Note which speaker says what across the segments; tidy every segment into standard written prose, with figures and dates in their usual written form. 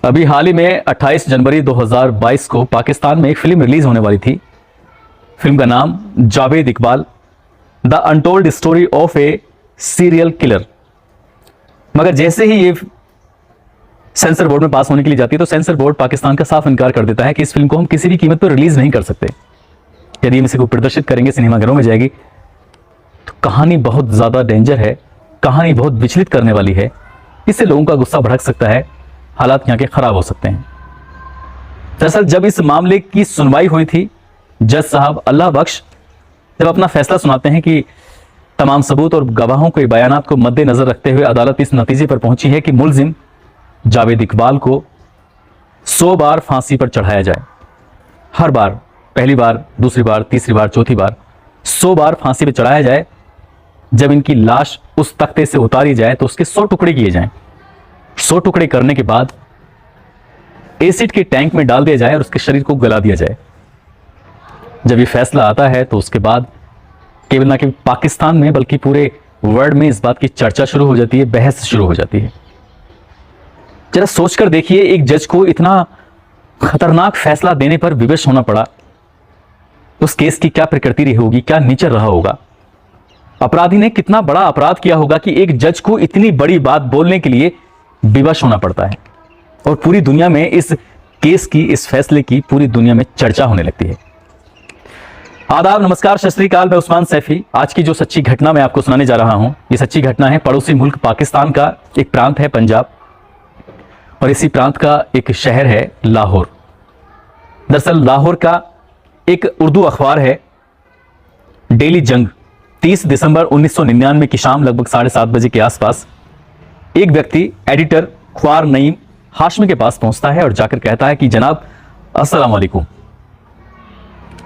Speaker 1: अभी हाल ही में 28 जनवरी 2022 को पाकिस्तान में एक फिल्म रिलीज होने वाली थी। फिल्म का नाम Javed Iqbal, the untold story of A serial killer. मगर जैसे ही ये सेंसर बोर्ड में पास होने के लिए जाती है तो सेंसर बोर्ड पाकिस्तान का साफ इनकार कर देता है कि इस फिल्म को हम किसी भी कीमत पर रिलीज नहीं कर सकते। यदि हम इसे को प्रदर्शित करेंगे, सिनेमाघरों में जाएगी, तो कहानी बहुत ज्यादा डेंजर है, कहानी बहुत विचलित करने वाली है। इससे लोगों का गुस्सा भड़क सकता है, हालात यहाँ के खराब हो सकते हैं। दरअसल जब इस मामले की सुनवाई हुई थी, जज साहब अल्लाह बख्श जब अपना फैसला सुनाते हैं कि तमाम सबूत और गवाहों के बयानात को मद्देनजर रखते हुए अदालत इस नतीजे पर पहुंची है कि मुलजिम जावेद इकबाल को 100 बार फांसी पर चढ़ाया जाए। हर बार, पहली बार, दूसरी बार, तीसरी बार, चौथी बार 100 बार फांसी पर चढ़ाया जाए। जब इनकी लाश उस तख्ते से उतारी जाए तो उसके 100 टुकड़े किए जाएं। 100 टुकड़े करने के बाद एसिड के टैंक में डाल दिया जाए और उसके शरीर को गला दिया जाए। जब ये फैसला आता है तो उसके बाद केवल ना केवल पाकिस्तान में बल्कि पूरे वर्ल्ड में इस बात की चर्चा शुरू हो जाती है, बहस शुरू हो जाती है। जरा सोचकर देखिए, एक जज को इतना खतरनाक फैसला देने पर विवश होना पड़ा। उस केस की क्या प्रकृति रही होगी, क्या नेचर रहा होगा, अपराधी ने कितना बड़ा अपराध किया होगा कि एक जज को इतनी बड़ी बात बोलने के लिए विवश होना पड़ता है। और पूरी दुनिया में इस केस की, इस फैसले की पूरी दुनिया में चर्चा होने लगती है। आदाब, नमस्कार, सत श्री अकाल। मैं उस्मान सैफी। आज की जो सच्ची घटना मैं आपको सुनाने जा रहा हूं, ये सच्ची घटना है पड़ोसी मुल्क पाकिस्तान का एक प्रांत है पंजाब, और इसी प्रांत का एक शहर है लाहौर। दरअसल लाहौर का एक उर्दू अखबार है डेली जंग। 30 दिसंबर 1999 की शाम लगभग 7:30 बजे के आसपास एक व्यक्ति एडिटर ख्वार नईम हाशमी के पास पहुंचता है और जाकर कहता है कि जनाब अस्सलाम वालेकुम।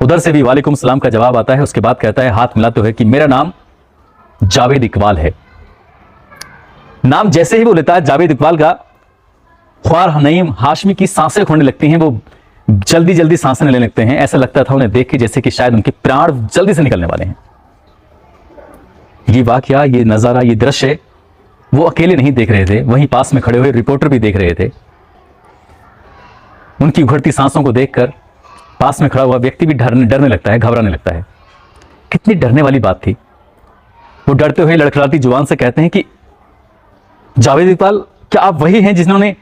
Speaker 1: उधर से भी वालेकुम सलाम का जवाब आता है। उसके बाद कहता है हाथ मिलाते हुए कि मेरा नाम जावेद इकबाल है। नाम जैसे ही वो लेता है जावेद इकबाल का, ख्वार नईम हाशमी की सांसें खोने लगती हैं। वो जल्दी जल्दी सांसें लेने लगते हैं। ऐसा लगता था उन्हें देख के जैसे कि शायद उनके प्राण जल्दी से निकलने वाले हैं। ये वाकया, ये नजारा, ये दृश्य वो अकेले नहीं देख रहे थे, वहीं पास में खड़े हुए रिपोर्टर भी देख रहे थे। उनकी उघड़ती सांसों को देखकर पास में खड़ा हुआ व्यक्ति भी डरने लगता है, घबराने लगता है। कितनी डरने वाली बात थी। वो डरते हुए लड़खड़ाती जुबान से कहते हैं कि जावेद इकबाल, क्या आप वही हैं जिन्होंने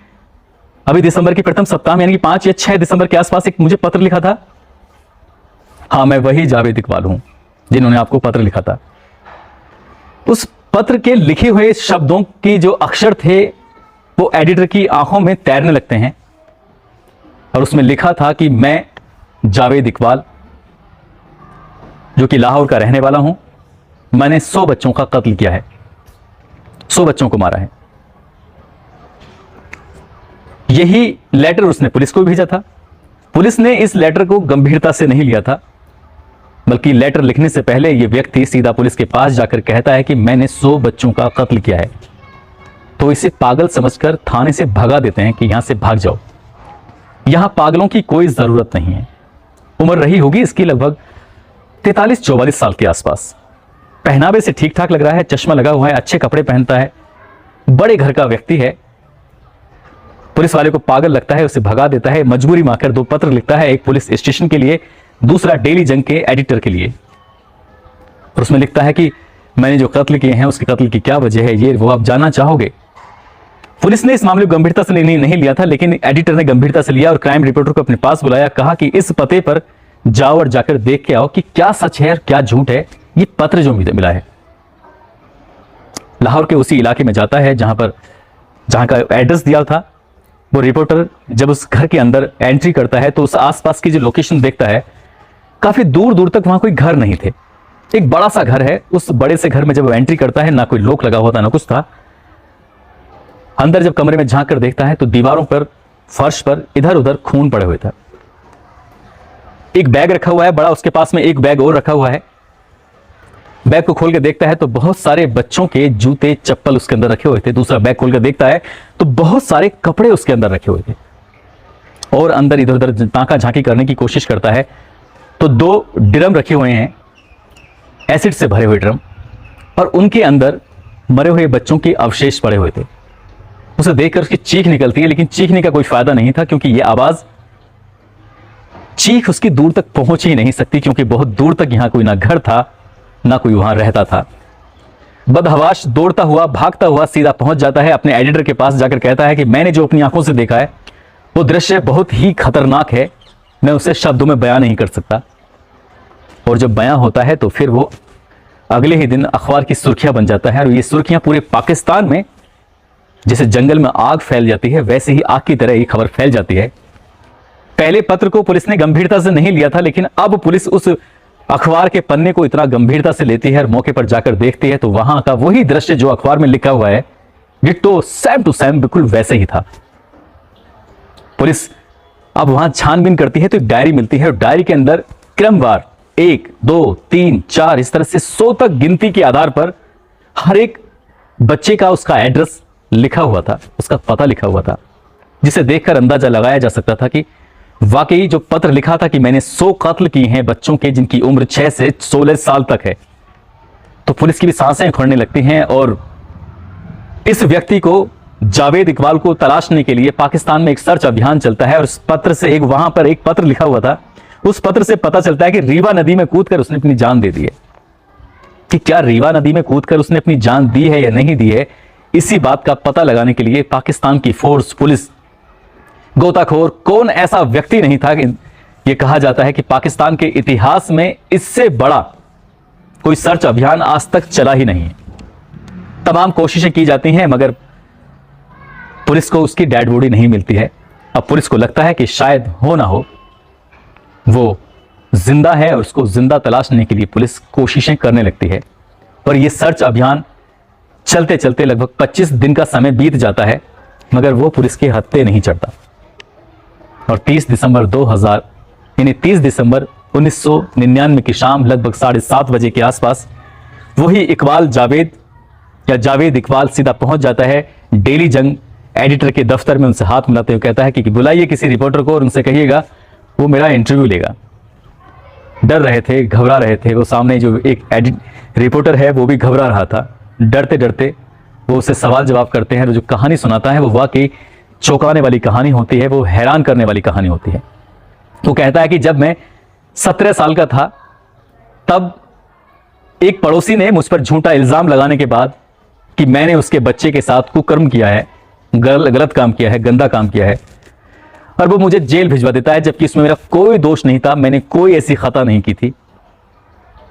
Speaker 1: अभी दिसंबर के प्रथम सप्ताह में यानी कि 5 या 6 दिसंबर के आसपास एक मुझे पत्र लिखा था? हाँ, मैं वही जावेद इकबाल हूं जिन्होंने आपको पत्र लिखा था। उस पत्र के लिखे हुए शब्दों की जो अक्षर थे वो एडिटर की आंखों में तैरने लगते हैं और उसमें लिखा था कि मैं जावेद इकबाल, जो कि लाहौर का रहने वाला हूं, मैंने 100 बच्चों का कत्ल किया है, 100 बच्चों को मारा है। यही लेटर उसने पुलिस को भेजा था। पुलिस ने इस लेटर को गंभीरता से नहीं लिया था, बल्कि लेटर लिखने से पहले यह व्यक्ति सीधा पुलिस के पास जाकर कहता है कि मैंने 100 बच्चों का कत्ल किया है। तो इसे पागल समझकर थाने से भगा देते हैं कि यहां से भाग जाओ, यहां पागलों की कोई जरूरत नहीं है। उम्र रही होगी इसकी लगभग 43-44 साल के आसपास। पहनावे से ठीक ठाक लग रहा है, चश्मा लगा हुआ है, अच्छे कपड़े पहनता है, बड़े घर का व्यक्ति है। पुलिस वाले को पागल लगता है, उसे भगा देता है। मजबूरी में आकर 2 पत्र लिखता है, एक पुलिस स्टेशन के लिए, दूसरा डेली जंग के एडिटर के लिए। और उसमें लिखता है कि मैंने जो कत्ल किए हैं उसके कत्ल की क्या वजह है, ये वो आप जानना चाहोगे। पुलिस ने इस मामले को गंभीरता से नहीं लिया था, लेकिन एडिटर ने गंभीरता से लिया और क्राइम रिपोर्टर को अपने पास बुलाया। कहा कि इस पते पर जाओ और जाकर देख के आओ कि क्या सच है और क्या झूठ है ये पत्र जो मिला है। लाहौर के उसी इलाके में जाता है जहां का एड्रेस दिया था। वो रिपोर्टर जब उस घर के अंदर एंट्री करता है तो उस आसपास की जो लोकेशन देखता है, काफी दूर दूर तक वहां कोई घर नहीं थे। एक बड़ा सा घर है। उस बड़े से घर में जब वो एंट्री करता है, ना कोई लॉक लगा हुआ था, ना कुछ था। अंदर जब कमरे में झांक कर देखता है तो दीवारों पर, फर्श पर इधर उधर खून पड़े हुए था। एक बैग रखा हुआ है बड़ा, उसके पास में एक बैग और रखा हुआ है। बैग को खोल के देखता है तो बहुत सारे बच्चों के जूते चप्पल उसके अंदर रखे हुए थे। दूसरा बैग खोल कर देखता है तो बहुत सारे कपड़े उसके अंदर रखे हुए थे। और अंदर इधर उधर ताका झांकी करने की कोशिश करता है तो 2 ड्रम रखे हुए हैं, एसिड से भरे हुए ड्रम, और उनके अंदर मरे हुए बच्चों के अवशेष पड़े हुए थे। उसे देखकर उसकी चीख निकलती है, लेकिन चीखने का कोई फायदा नहीं था क्योंकि यह आवाज, चीख उसकी दूर तक पहुंच ही नहीं सकती क्योंकि बहुत दूर तक यहां कोई ना घर था ना कोई वहां रहता था। बदहवाश दौड़ता हुआ भागता हुआ सीधा पहुंच जाता है अपने एडिटर के पास, जाकर कहता है कि मैंने जो अपनी आंखों से देखा है वो दृश्य बहुत ही खतरनाक है, मैं उसे शब्दों में बयां नहीं कर सकता। और जब बयां होता है तो फिर वो अगले ही दिन अखबार की सुर्खियां बन जाता है, और ये सुर्खियां पूरे पाकिस्तान में जैसे जंगल में आग फैल जाती है वैसे ही आग की तरह ये खबर फैल जाती है। पहले पत्र को पुलिस ने गंभीरता से नहीं लिया था, लेकिन अब पुलिस उस अखबार के पन्ने को इतना गंभीरता से लेती है और मौके पर जाकर देखती है तो वहां का वही दृश्य जो अखबार में लिखा हुआ है डिट्टो सेम टू सेम बिल्कुल वैसे ही था। पुलिस अब वहां छानबीन करती है तो एक डायरी मिलती है, और डायरी के अंदर क्रमवार 1, 2, 3, 4 इस तरह से 100 तक गिनती के आधार पर हर एक बच्चे का उसका एड्रेस लिखा हुआ था, उसका पता लिखा हुआ था, जिसे देखकर अंदाजा लगाया जा सकता था कि वाकई जो पत्र लिखा था कि मैंने 100 कत्ल किए हैं बच्चों के जिनकी उम्र 6 से 16 साल तक है, तो पुलिस की भी सांसें उखड़ने लगती हैं। और इस व्यक्ति को, जावेद इकबाल को तलाशने के लिए पाकिस्तान में एक सर्च अभियान चलता है, और उस पत्र से वहां पर एक पत्र लिखा हुआ था, उस पत्र से पता चलता है कि रीवा नदी में कूदकर उसने अपनी जान दे दी है। कि क्या रीवा नदी में कूदकर उसने अपनी जान दी है या नहीं दी है, इसी बात का पता लगाने के लिए पाकिस्तान की फोर्स, पुलिस, गोताखोर, कौन ऐसा व्यक्ति नहीं था कि यह कहा जाता है कि पाकिस्तान के इतिहास में इससे बड़ा कोई सर्च अभियान आज तक चला ही नहीं है। तमाम कोशिशें की जाती हैं मगर पुलिस को उसकी डेड बॉडी नहीं मिलती है। अब पुलिस को लगता है कि शायद हो ना हो वो जिंदा है, और उसको जिंदा तलाशने के लिए पुलिस कोशिशें करने लगती है। और यह सर्च अभियान चलते चलते लगभग 25 दिन का समय बीत जाता है मगर वो पुलिस के हत्थे नहीं चढ़ता। और 30 दिसंबर 2000 यानी 30 दिसंबर 1999 की शाम लगभग 7:30 बजे के आसपास वही इकबाल जावेद या जावेद इकबाल सीधा पहुंच जाता है डेली जंग एडिटर के दफ्तर में। उनसे हाथ मिलाते हुए कहता है कि बुलाइए किसी रिपोर्टर को और उनसे कहिएगा वो मेरा इंटरव्यू लेगा। डर रहे थे, घबरा रहे थे, वो सामने जो एक रिपोर्टर है वो भी घबरा रहा था। डरते डरते वो उसे सवाल जवाब करते हैं, और जो कहानी सुनाता है वो वाकई चौंकाने वाली कहानी होती है, वो हैरान करने वाली कहानी होती है। वो कहता है कि जब मैं 17 साल का था तब एक पड़ोसी ने मुझ पर झूठा इल्जाम लगाने के बाद कि मैंने उसके बच्चे के साथ कुकर्म किया है, गलत काम किया है, गंदा काम किया है, और वो मुझे जेल भिजवा देता है, जबकि इसमें मेरा कोई दोष नहीं था, मैंने कोई ऐसी खता नहीं की थी।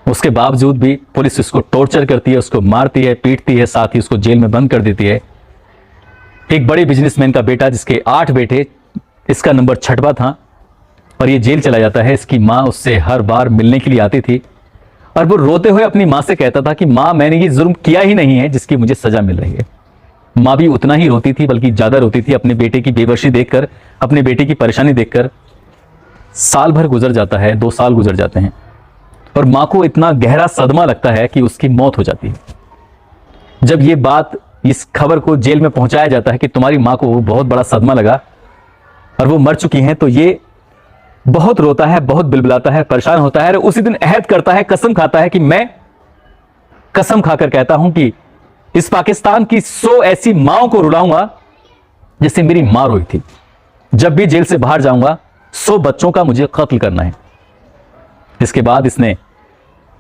Speaker 1: उसके बावजूद भी पुलिस उसको टॉर्चर करती है, उसको मारती है, पीटती है, साथ ही उसको जेल में बंद कर देती है। एक बड़े बिजनेसमैन का बेटा जिसके 8 बेटे, इसका नंबर 6वां था, और ये जेल चला जाता है। इसकी माँ उससे हर बार मिलने के लिए आती थी, और वो रोते हुए अपनी माँ से कहता था कि माँ मैंने ये जुर्म किया ही नहीं है जिसकी मुझे सजा मिल रही है। माँ भी उतना ही रोती थी, बल्कि ज्यादा रोती थी अपने बेटे की बेबसी देखकर, अपने बेटे की परेशानी देखकर। साल भर गुजर जाता है, 2 साल गुजर जाते हैं, और माँ को इतना गहरा सदमा लगता है कि उसकी मौत हो जाती है। जब ये बात, इस खबर को जेल में पहुंचाया जाता है कि तुम्हारी माँ को बहुत बड़ा सदमा लगा और वो मर चुकी हैं, तो ये बहुत रोता है, बहुत बिलबिलाता है, परेशान होता है, और उसी दिन अहद करता है, कसम खाता है कि मैं कसम खाकर कहता हूं कि इस पाकिस्तान की 100 ऐसी माओं को रुलाऊंगा जैसे मेरी मां रोई थी। जब भी जेल से बाहर जाऊंगा 100 बच्चों का मुझे कत्ल करना है। इसके बाद इसने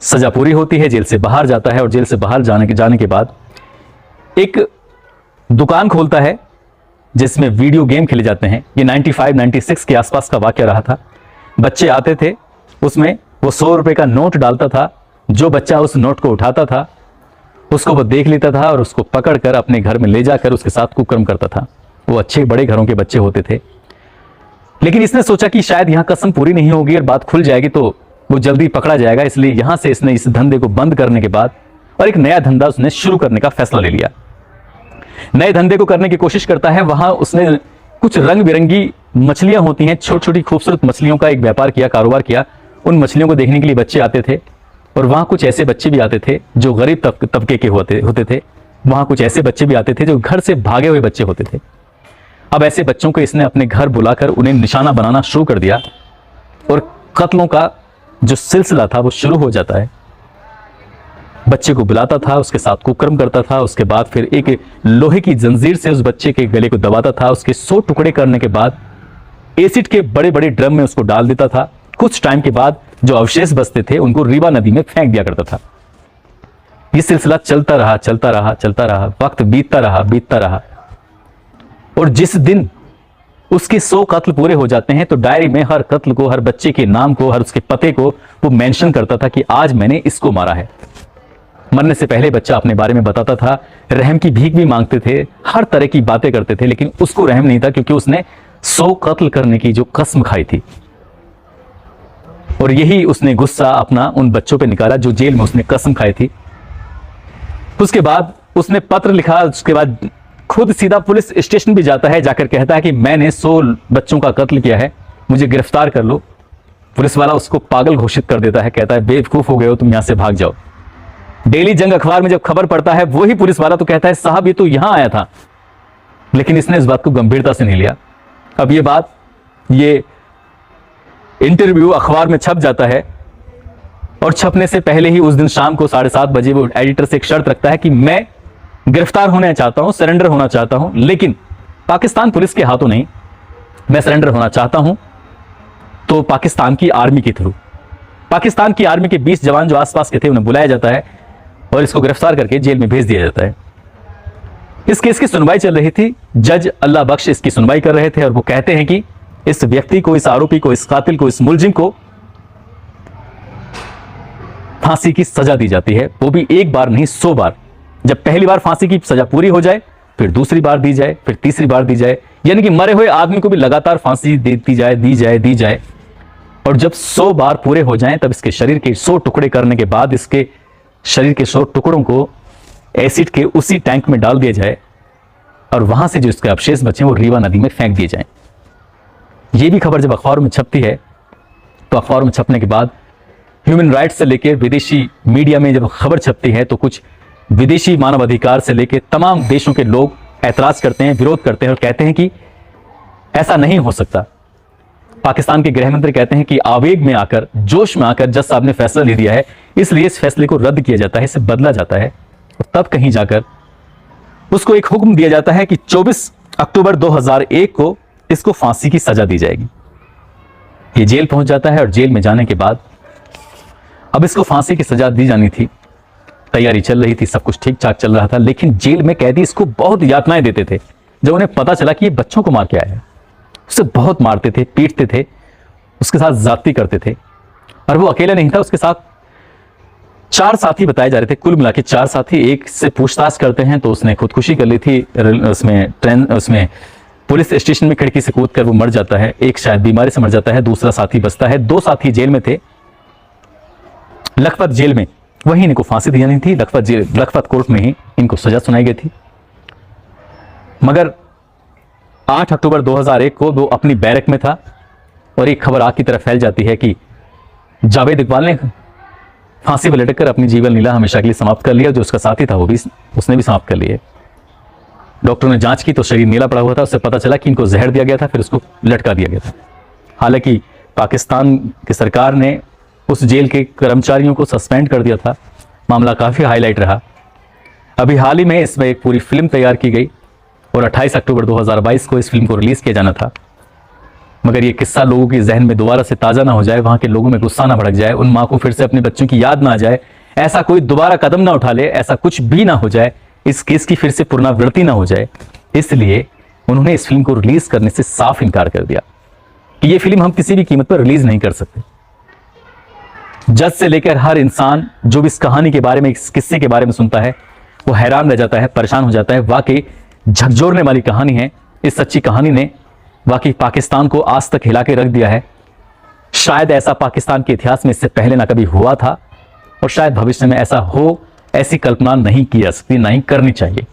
Speaker 1: सजा पूरी होती है, जेल से बाहर जाता है, और जेल से बाहर जाने के बाद एक दुकान खोलता है जिसमें वीडियो गेम खेले जाते हैं। ये 95-96 के आसपास का वाकया रहा था। बच्चे आते थे, उसमें वो 100 रुपए का नोट डालता था। जो बच्चा उस नोट को उठाता था उसको वो देख लेता था और उसको पकड़कर अपने घर में ले जाकर उसके साथ कुकर्म करता था। वो अच्छे बड़े घरों के बच्चे होते थे, लेकिन इसने सोचा कि शायद यहां कसम पूरी नहीं होगी और बात खुल जाएगी तो वो जल्दी पकड़ा जाएगा, इसलिए यहां से इसने इस धंधे को बंद करने के बाद और एक नया धंधा उसने शुरू करने का फैसला ले लिया। नए धंधे को करने की कोशिश करता है। वहां उसने कुछ रंग बिरंगी मछलियां होती हैं, छोटी छोटी खूबसूरत मछलियों का एक व्यापार किया, कारोबार किया। उन मछलियों को देखने के लिए बच्चे आते थे, और वहां कुछ ऐसे बच्चे भी आते थे जो गरीब तबके के होते थे। वहां कुछ ऐसे बच्चे भी आते थे जो घर से भागे हुए बच्चे होते थे। अब ऐसे बच्चों को इसने अपने घर बुलाकर उन्हें निशाना बनाना शुरू कर दिया, और कत्लों का जो सिलसिला था वो शुरू हो जाता है। बच्चे को बुलाता था, उसके साथ कुकर्म करता था, उसके बाद फिर एक लोहे की जंजीर से उस बच्चे के गले को दबाता था, उसके 100 टुकड़े करने के बाद एसिड के बड़े बड़े ड्रम में उसको डाल देता था। कुछ टाइम के बाद जो अवशेष बचते थे उनको रीवा नदी में फेंक दिया करता था। यह सिलसिला चलता रहा चलता रहा चलता रहा, वक्त बीतता रहा और जिस दिन उसके 100 कत्ल पूरे हो जाते हैं तो डायरी में हर कत्ल को, हर बच्चे के नाम को, हर उसके पते को वो मेंशन करता था कि आज मैंने इसको मारा है। मरने से पहले बच्चा अपने बारे में बताता था, रहम की भीख भी मांगते थे, हर तरह की बातें करते थे, लेकिन उसको रहम नहीं था क्योंकि उसने 100 कत्ल करने की जो कसम खाई थी। और यही उसने गुस्सा अपना उन बच्चों पे निकाला जो जेल में उसने कसम खाई थी। उसके बाद उसने पत्र लिखा, उसके बाद खुद सीधा पुलिस स्टेशन भी जाता है, जाकर कहता है कि मैंने 100 बच्चों का कत्ल किया है, मुझे गिरफ्तार कर लो। पुलिस वाला उसको पागल घोषित कर देता है, कहता है बेवकूफ हो गए हो तुम, यहां से भाग जाओ। डेली जंग अखबार में जब खबर पड़ता है वही पुलिस वाला तो कहता है साहब ये तो यहां आया था, लेकिन इसने इस बात को गंभीरता से नहीं लिया। अब ये इंटरव्यू अखबार में छप जाता है और छपने से पहले ही उस दिन शाम को 7:30 बजे वो एडिटर से एक शर्त रखता है कि मैं गिरफ्तार होना चाहता हूं, सरेंडर होना चाहता हूं, लेकिन पाकिस्तान पुलिस के हाथों नहीं, मैं सरेंडर होना चाहता हूं तो पाकिस्तान की आर्मी के थ्रू। पाकिस्तान की आर्मी के 20 जवान जो आसपास के थे उन्हें बुलाया जाता है और इसको गिरफ्तार करके जेल में भेज दिया जाता है। इस केस की सुनवाई चल रही थी, जज अल्लाह बख्श इसकी सुनवाई कर रहे थे और वो कहते हैं कि इस व्यक्ति को, इस आरोपी को, इस कातिल को, इस मुलजिम को फांसी की सजा दी जाती है, वो भी एक बार नहीं 100 बार। जब पहली बार फांसी की सजा पूरी हो जाए, फिर दूसरी बार दी जाए, फिर तीसरी बार दी जाए, यानी कि मरे हुए आदमी को भी लगातार फांसी दी जाए। और जब 100 बार पूरे हो जाएं, तब इसके शरीर के 100 टुकड़े करने के बाद इसके शरीर के 100 टुकड़ों को एसिड के उसी टैंक में डाल दिया जाए और वहां से जो इसके अवशेष बचे वो रीवा नदी में फेंक दिए जाएं। ये भी खबर जब अखबार में छपती है तो अखबार में छपने के बाद ह्यूमन राइट्स से लेकर विदेशी मीडिया में जब खबर छपती है तो कुछ विदेशी मानवाधिकार से लेकर तमाम देशों के लोग ऐतराज करते हैं, विरोध करते हैं और कहते हैं कि ऐसा नहीं हो सकता। पाकिस्तान के गृह मंत्री कहते हैं कि आवेग में आकर, जोश में आकर जज साहब ने फैसला ले दिया है, इसलिए इस फैसले को रद्द किया जाता है, इसे बदला जाता है। और तब कहीं जाकर उसको एक हुक्म दिया जाता है कि 24 अक्टूबर 2001 को इसको फांसी की सजा दी जाएगी। ये जेल पहुंच जाता है और जेल में जाने के बाद अब इसको फांसी की सजा दी जानी थी, तैयारी चल रही थी, सब कुछ ठीक ठाक चल रहा था, लेकिन जेल में कैदी इसको बहुत यातनाएं देते थे। जब उन्हें पता चला कि ये बच्चों को मार के आया है, उसे बहुत मारते थे, पीटते थे, उसके साथ ज्यादती करते थे। और वो अकेला नहीं था, उसके साथ 4 साथी बताए जा रहे थे, कुल मिला के 4 साथी। एक से पूछताछ करते हैं तो उसने खुदकुशी कर ली थी, उसमें पुलिस स्टेशन में खिड़की से कूदकर वो मर जाता है। एक शायद बीमारी से मर जाता है, दूसरा साथी बचता है। 2 साथी जेल में थे, लखपत जेल में, वहीं इनको फांसी दी जानी थी। लखपत कोर्ट में ही इनको सजा सुनाई गई थी। मगर 8 अक्टूबर 2001 को वो अपनी बैरक में था और एक खबर आग की तरह फैल जाती है कि जावेद इकबाल ने फांसी पर लटककर अपनी जीवन लीला हमेशा के लिए समाप्त कर लिया। जो उसका साथी था उसने भी समाप्त कर लिया। डॉक्टरों ने जांच की तो शरीर नीला पड़ा हुआ था, उससे पता चला कि इनको जहर दिया गया था, फिर उसको लटका दिया गया था। हालांकि पाकिस्तान की सरकार ने उस जेल के कर्मचारियों को सस्पेंड कर दिया था। मामला काफ़ी हाईलाइट रहा। अभी हाल ही में इसमें एक पूरी फिल्म तैयार की गई और 28 अक्टूबर 2022 को इस फिल्म को रिलीज़ किया जाना था। मगर ये किस्सा लोगों के जहन में दोबारा से ताज़ा ना हो जाए, वहाँ के लोगों में गुस्सा ना भड़क जाए, उन माँ को फिर से अपने बच्चों की याद ना आ जाए, ऐसा कोई दोबारा कदम ना उठा ले, ऐसा कुछ भी ना हो जाए, इस केस की फिर से पुनरावृत्ति ना हो जाए, इसलिए उन्होंने इस फिल्म को रिलीज़ करने से साफ इनकार कर दिया कि ये फिल्म हम किसी भी कीमत पर रिलीज़ नहीं कर सकते। जज से लेकर हर इंसान जो भी इस कहानी के बारे में, इस किस्से के बारे में सुनता है, वो हैरान रह जाता है, परेशान हो जाता है। वाकई झकझोरने वाली कहानी है। इस सच्ची कहानी ने वाकई पाकिस्तान को आज तक हिला के रख दिया है। शायद ऐसा पाकिस्तान के इतिहास में इससे पहले ना कभी हुआ था और शायद भविष्य में ऐसा हो, ऐसी कल्पना नहीं की जा सकती, नहीं करनी चाहिए।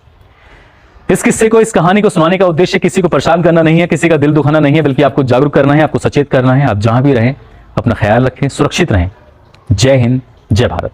Speaker 1: इस किस्से को, इस कहानी को सुनाने का उद्देश्य किसी को परेशान करना नहीं है, किसी का दिल दुखाना नहीं है, बल्कि आपको जागरूक करना है, आपको सचेत करना है। आप जहां भी रहें अपना ख्याल रखें, सुरक्षित रहें। जय हिंद, जय भारत।